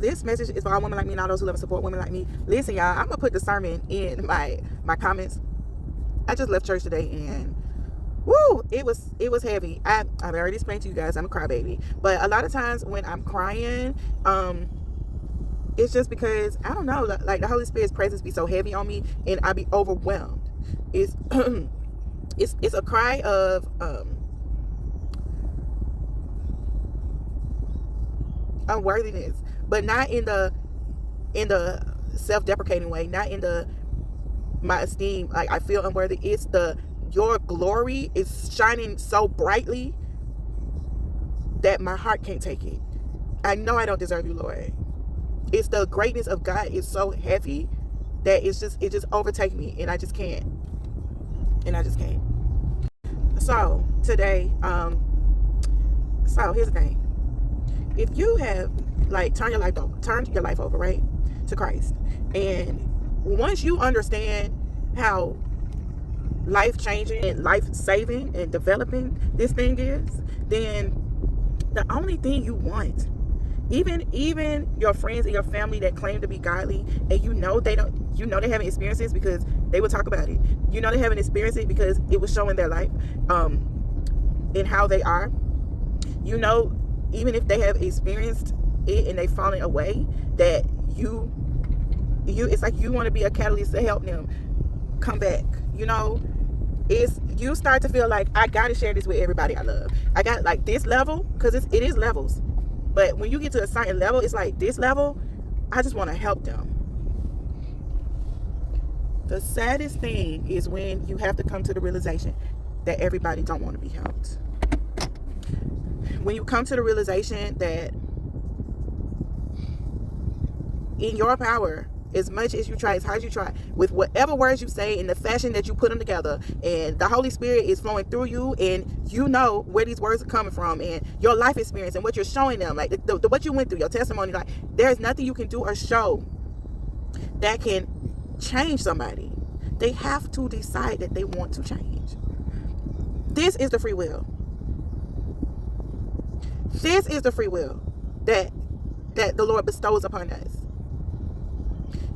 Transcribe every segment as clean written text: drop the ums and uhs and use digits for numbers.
this message is for all women like me and all those who love and support women like me. Listen, y'all, I'm gonna put the sermon in my comments. I just left church today and woo, it was heavy. I've already explained to you guys I'm a crybaby, but a lot of times when I'm crying, it's just because I don't know, like the Holy Spirit's presence be so heavy on me and I be overwhelmed. It's it's a cry of unworthiness, but not in the self-deprecating way, not in the my esteem, like I feel unworthy. It's your glory is shining so brightly that my heart can't take it. I know I don't deserve you, Lord. It's the greatness of God is so heavy that it just overtakes me and I just can't. So today, so here's the thing. If you have like turned your life over, right, to Christ, and once you understand how life changing and life saving and developing this thing is, then the only thing you want, even your friends and your family that claim to be godly, and they haven't experienced this because they will talk about it. They haven't experienced it because it was showing their life, in how they are. Even if they have experienced it and they've fallen away, that you it's like you want to be a catalyst to help them come back. You start to feel like I gotta share this with everybody I love. I got like this level, because it is levels. But when you get to a certain level, it's like this level, I just want to help them. The saddest thing is when you have to come to the realization that everybody don't want to be helped. When you come to the realization that in your power, as much as you try, as hard as you try, with whatever words you say and the fashion that you put them together, and the Holy Spirit is flowing through you, and you know where these words are coming from, and your life experience and what you're showing them, like what you went through, your testimony, like there's nothing you can do or show that can change somebody. They have to decide that they want to change. This is the free will. This is the free will that the Lord bestows upon us.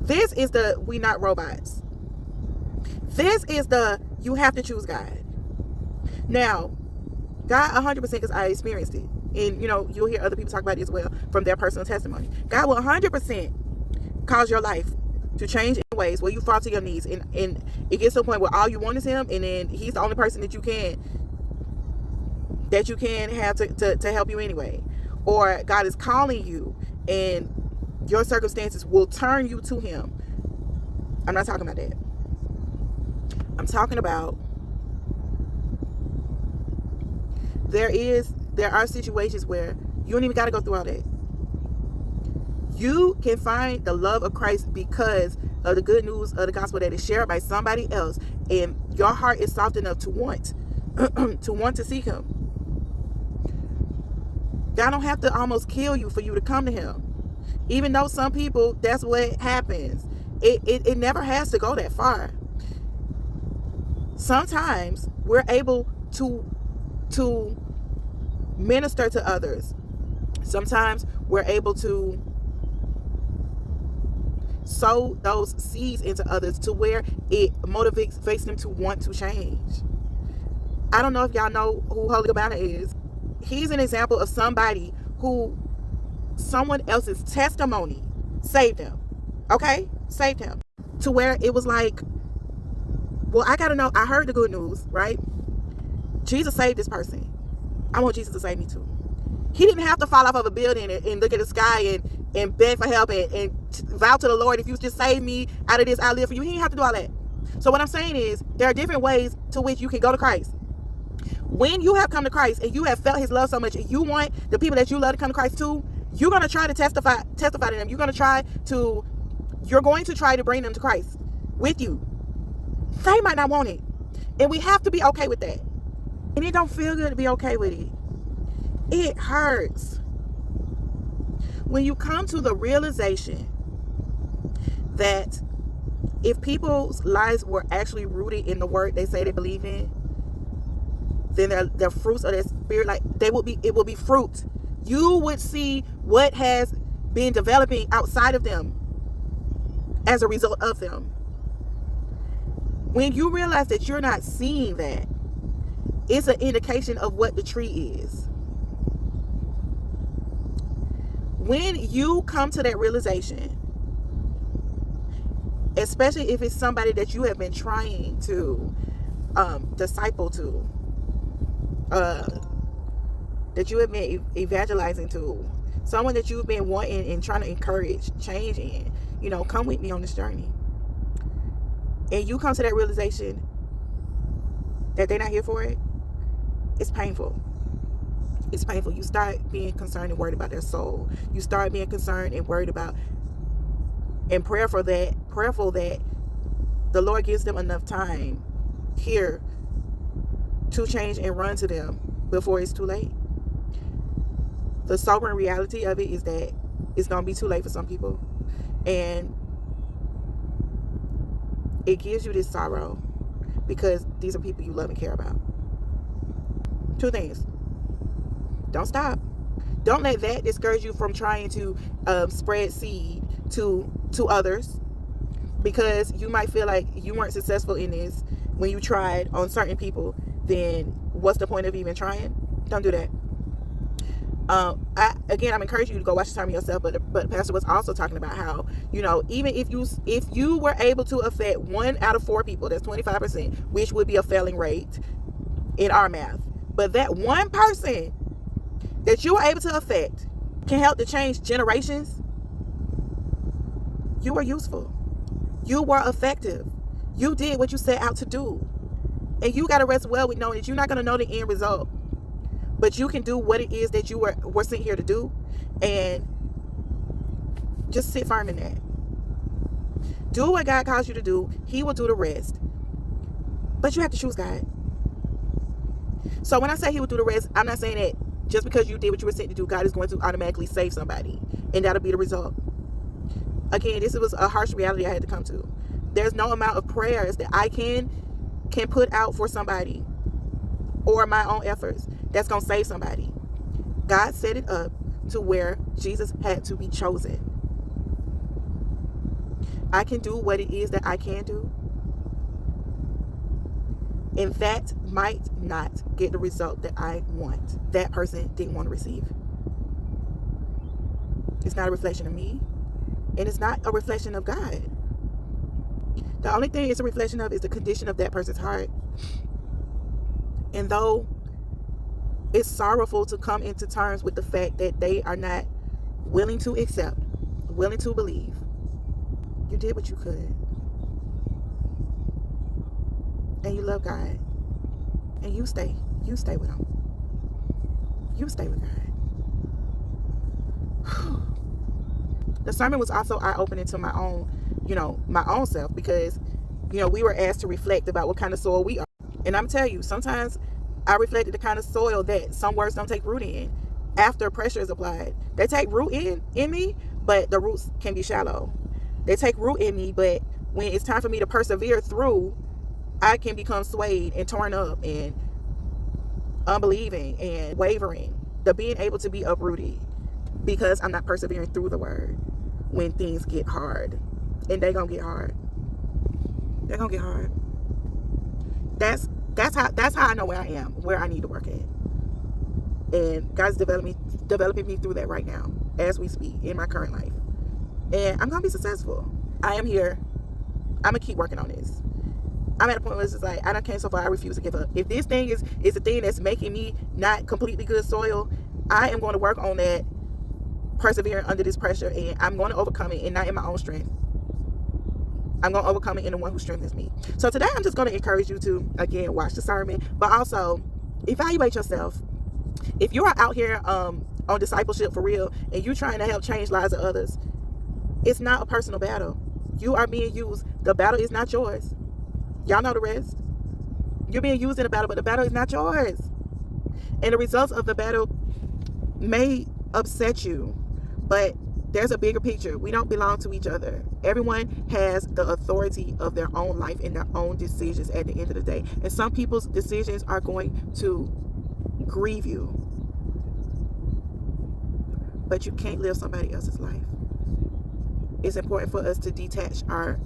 This is the we not robots. This is the you have to choose God. Now, God 100%, because I experienced it. And you'll hear other people talk about it as well from their personal testimony. God will 100% cause your life to change in ways where you fall to your knees, and it gets to a point where all you want is him, and then he's the only person that you can have to help you anyway. Or God is calling you and your circumstances will turn you to him. I'm not talking about that. I'm talking about there are situations where you don't even got to go through all that. You can find the love of Christ because of the good news of the gospel that is shared by somebody else, and your heart is soft enough to want to seek him. God don't have to almost kill you for you to come to him. Even though some people, that's what happens. It never has to go that far. Sometimes we're able to minister to others. Sometimes we're able to sow those seeds into others to where it motivates them to want to change. I don't know if y'all know who Holy Gabbana is. He's an example of somebody who someone else's testimony saved him. Okay? Saved him. To where it was like, well, I gotta know, I heard the good news, right? Jesus saved this person. I want Jesus to save me too. He didn't have to fall off of a building and look at the sky and beg for help and vow to the Lord, if you just save me out of this, I'll live for you. He didn't have to do all that. So what I'm saying is, there are different ways to which you can go to Christ. When you have come to Christ and you have felt his love so much, and you want the people that you love to come to Christ too, you're going to try to testify to them. You're going to try to bring them to Christ with you. They might not want it. And we have to be okay with that. And it don't feel good to be okay with it. It hurts. When you come to the realization that if people's lives were actually rooted in the word they say they believe in, then their fruits of their spirit, like it will be fruit. You would see what has being developing outside of them as a result of them. When you realize that you're not seeing that, it's an indication of what the tree is. When you come to that realization, especially if it's somebody that you have been trying to disciple to, that you have been evangelizing to, someone that you've been wanting and trying to encourage change in, come with me on this journey. And you come to that realization that they're not here for it, it's painful. It's painful. You start being concerned and worried about their soul. You start being concerned and worried about and prayerful that the Lord gives them enough time here to change and run to them before it's too late. The sobering reality of it is that it's going to be too late for some people. And it gives you this sorrow because these are people you love and care about. Two things. Don't stop. Don't let that discourage you from trying to spread seed to others, because you might feel like you weren't successful in this when you tried on certain people. Then what's the point of even trying? Don't do that. I'm encouraging you to go watch the sermon yourself, but Pastor was also talking about how, even if you were able to affect 1 out of 4 people, that's 25%, which would be a failing rate in our math. But that one person that you were able to affect can help to change generations. You were useful. You were effective. You did what you set out to do. And you got to rest well with knowing that you're not going to know the end result. But you can do what it is that you were sent here to do. And just sit firm in that. Do what God calls you to do. He will do the rest. But you have to choose God. So when I say He will do the rest, I'm not saying that just because you did what you were sent to do, God is going to automatically save somebody. And that'll be the result. Again, this was a harsh reality I had to come to. There's no amount of prayers that I can put out for somebody or my own efforts that's going to save somebody. God set it up to where Jesus had to be chosen. I can do what it is that I can do. And that might not get the result that I want. That person didn't want to receive. It's not a reflection of me. And it's not a reflection of God. The only thing it's a reflection of is the condition of that person's heart. And though it's sorrowful to come into terms with the fact that they are not willing to accept, willing to believe, you did what you could. And you love God. And you stay with Him. You stay with God. The sermon was also eye-opening to my own self, because, we were asked to reflect about what kind of soil we are. And I'm telling you, sometimes I reflected the kind of soil that some words don't take root in after pressure is applied. They take root in me, but the roots can be shallow. They take root in me, but when it's time for me to persevere through, I can become swayed and torn up and unbelieving and wavering. The being able to be uprooted because I'm not persevering through the word when things get hard. And they're going to get hard. They're going to get hard. That's how I know where I am, where I need to work at. And God's developing me through that right now as we speak in my current life. And I'm going to be successful. I am here. I'm going to keep working on this. I'm at a point where it's just like, I done came so far, I refuse to give up. If this thing is the thing that's making me not completely good soil, I am going to work on that, persevering under this pressure, and I'm going to overcome it, and not in my own strength. I'm going to overcome it in the one who strengthens me. So today I'm just going to encourage you to, again, watch the sermon, but also evaluate yourself. If you are out here on discipleship for real, and you're trying to help change lives of others, it's not a personal battle. You are being used. The battle is not yours. Y'all know the rest. You're being used in a battle, but the battle is not yours. And the results of the battle may upset you, but there's a bigger picture. We don't belong to each other. Everyone has the authority of their own life and their own decisions at the end of the day. And some people's decisions are going to grieve you. but you can't live somebody else's life. It's important for us to detach our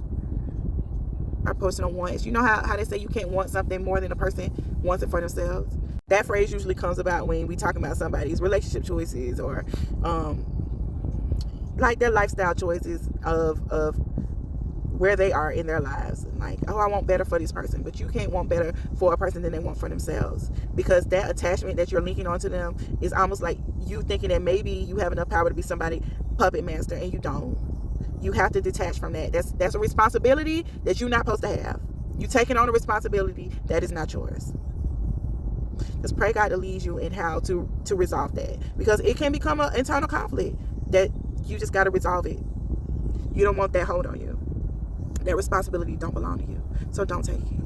personal wants. You know how they say you can't want something more than a person wants it for themselves? That phrase usually comes about when we talking about somebody's relationship choices, or like their lifestyle choices of where they are in their lives. Like, oh, I want better for this person, but you can't want better for a person than they want for themselves, because that attachment that you're linking onto them is almost like you thinking that maybe you have enough power to be somebody puppet master, and you don't. You have to detach from that. That's a responsibility that you're not supposed to have. You taking on a responsibility that is not yours. Just pray God to lead you in how to resolve that, because it can become an internal conflict that you just got to resolve it. You don't want that hold on you. That responsibility don't belong to you, so don't take it.